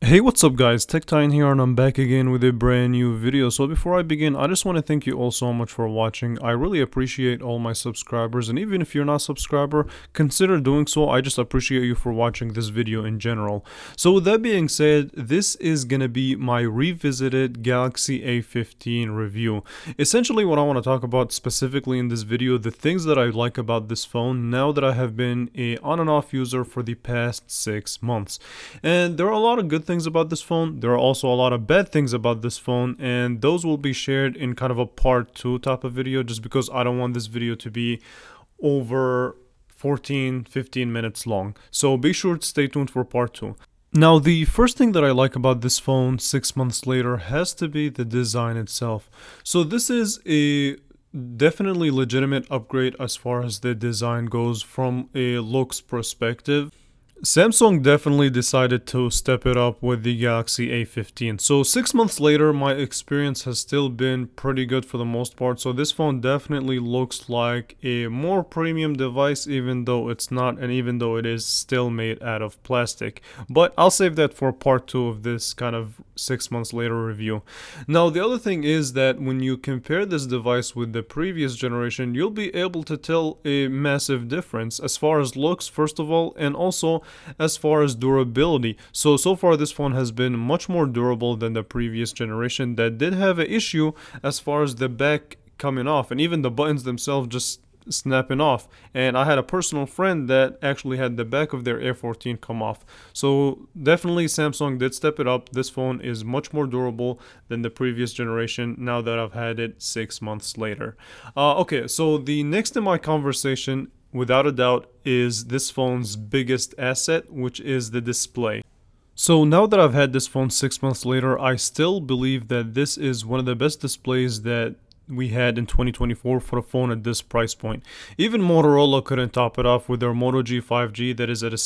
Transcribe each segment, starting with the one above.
Hey, what's up guys, TechTine here and I'm back again with a brand new video. So before I begin, I just want to thank you all so much for watching. I really appreciate all my subscribers, and even if you're not a subscriber, consider doing so. I just appreciate you for watching this video in general. So with that being said, this is gonna be my revisited Galaxy A15 review. Essentially what I want to talk about specifically in this video, the things that I like about this phone now that I have been a on and off user for the past 6 months. And there are a lot of good things about this phone. There are also a lot of bad things about this phone, and those will be shared in kind of a part 2 type of video, just because I don't want this video to be over 14-15 minutes long. So be sure to stay tuned for part 2. Now, the first thing that I like about this phone 6 months later has to be the design itself. So this is a definitely legitimate upgrade as far as the design goes from a looks perspective. Samsung definitely decided to step it up with the Galaxy A15. So 6 months later, my experience has still been pretty good for the most part. So this phone definitely looks like a more premium device, even though it's not, and even though it is still made out of plastic. But I'll save that for part 2 of this kind of 6 months later review. Now, the other thing is that when you compare this device with the previous generation, you'll be able to tell a massive difference as far as looks, first of all, and also as far as durability. So far this phone has been much more durable than the previous generation that did have an issue as far as the back coming off, and even the buttons themselves just snapping off. And I had a personal friend that actually had the back of their A14 come off. So definitely Samsung did step it up. This phone is much more durable than the previous generation now that I've had it 6 months later. Okay, so the next in my conversation, without a doubt, is this phone's biggest asset, which is the display. So now that I've had this phone 6 months later, I still believe that this is one of the best displays that we had in 2024 for a phone at this price point. Even Motorola couldn't top it off with their Moto G5G that is at a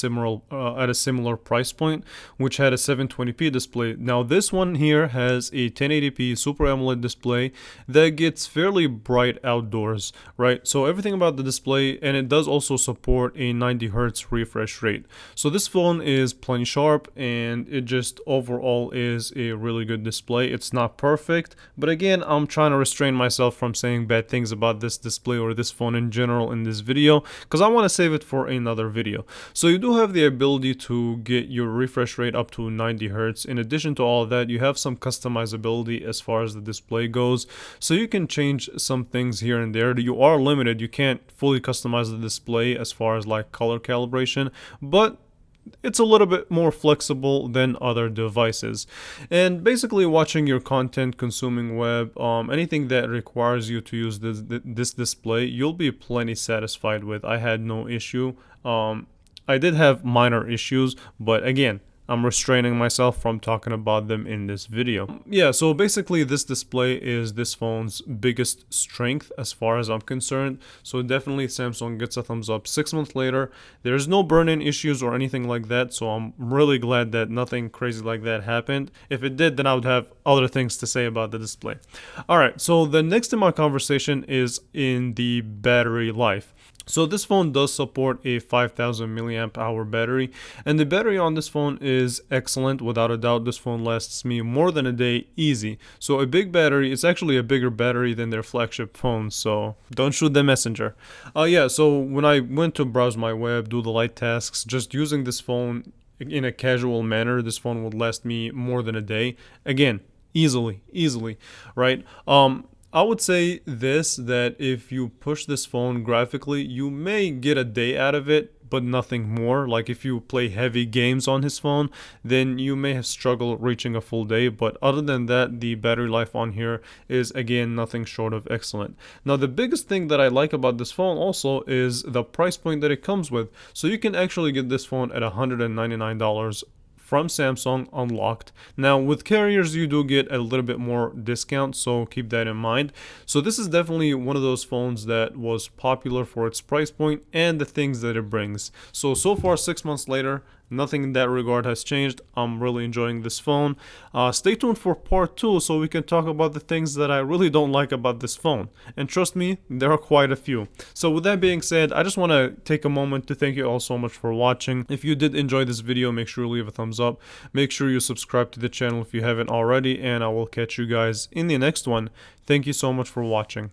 similar price point, which had a 720p display. Now this one here has a 1080p Super AMOLED display that gets fairly bright outdoors, right? So everything about the display, and it does also support a 90 Hz refresh rate. So this phone is plenty sharp, and it just overall is a really good display. It's not perfect, but again, I'm trying to restrain myself from saying bad things about this display or this phone in general in this video, because I want to save it for another video. So you do have the ability to get your refresh rate up to 90 Hz. In addition to all of that, you have some customizability as far as the display goes, so you can change some things here and there. You are limited, you can't fully customize the display as far as like color calibration, but it's a little bit more flexible than other devices. And basically watching your content, consuming web, anything that requires you to use this display, you'll be plenty satisfied with. I had no issue. I did have minor issues, but again, I'm restraining myself from talking about them in this video. Yeah, so basically this display is this phone's biggest strength as far as I'm concerned. So definitely Samsung gets a thumbs up. 6 months later, there's no burn-in issues or anything like that. So I'm really glad that nothing crazy like that happened. If it did, then I would have other things to say about the display. All right, so the next in my conversation is in the battery life. So this phone does support a 5000 milliamp hour battery, and the battery on this phone is excellent. Without a doubt, this phone lasts me more than a day easy. So a big battery, it's actually a bigger battery than their flagship phones, so don't shoot the messenger. Yeah, so when I went to browse my web, do the light tasks, just using this phone in a casual manner, this phone would last me more than a day. Again, easily, right? I would say this, that if you push this phone graphically, you may get a day out of it, but nothing more. Like if you play heavy games on his phone, then you may have struggled reaching a full day. But other than that, the battery life on here is again nothing short of excellent. Now the biggest thing that I like about this phone also is the price point that it comes with. So you can actually get this phone at $199 from Samsung unlocked. Now with carriers you do get a little bit more discount, so keep that in mind. So this is definitely one of those phones that was popular for its price point and the things that it brings. So far 6 months later, Nothing in that regard has changed. I'm really enjoying this phone. Stay tuned for part 2 so we can talk about the things that I really don't like about this phone. And trust me, there are quite a few. So with that being said, I just want to take a moment to thank you all so much for watching. If you did enjoy this video, make sure to leave a thumbs up. Make sure you subscribe to the channel if you haven't already, and I will catch you guys in the next one. Thank you so much for watching.